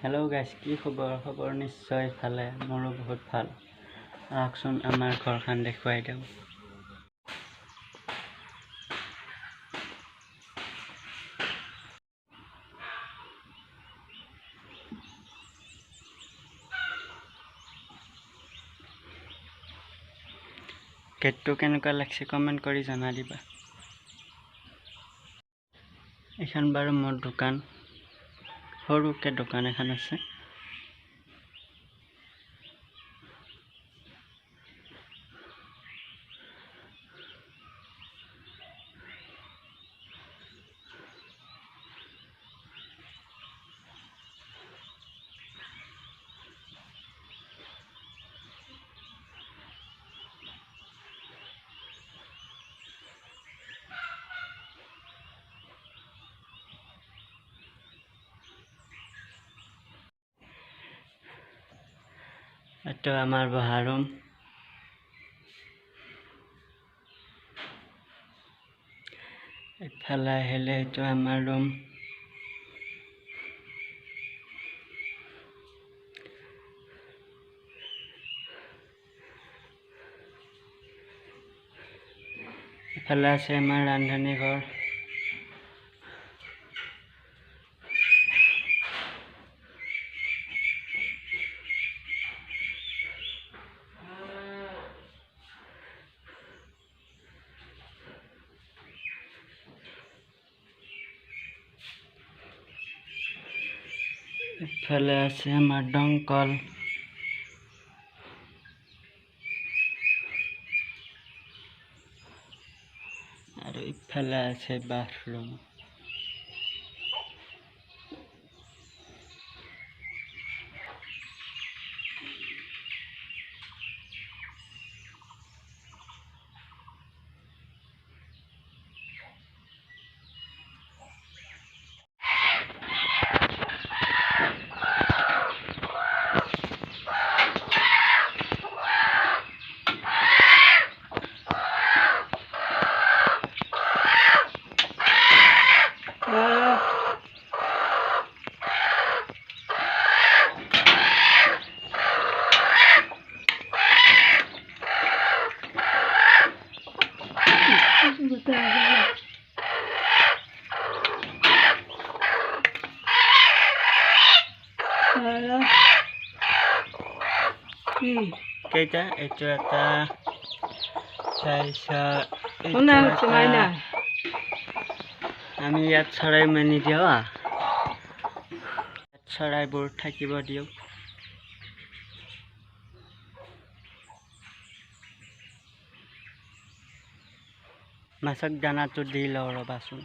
hello guys की खबर निश्चय ভালে মোৰো বহুত ভাল আহকচোন আমাৰ ঘৰখন দেখুৱাই দিওঁ কেটটো কেনেকুৱা লাগছে কমেন্ট কৰি জনাই দিবা এখন বাৰু মোৰ দোকান সৰুকে দোকান এখন আছে এটো আমার বহা রুম এফালে আহিলে এটো আমার রুম এফালে আছে আমার রান্ধনী ঘর এফালে আছে আমার দমকল আর এফালে আছে বাথরুম কেইটা এইটো এটা আমি ইয়াত চৰাই মানি দিওঁ চৰাইবোৰ থাকিব দিওঁ মাছক দানাটো দি লওঁ ৰবাচোন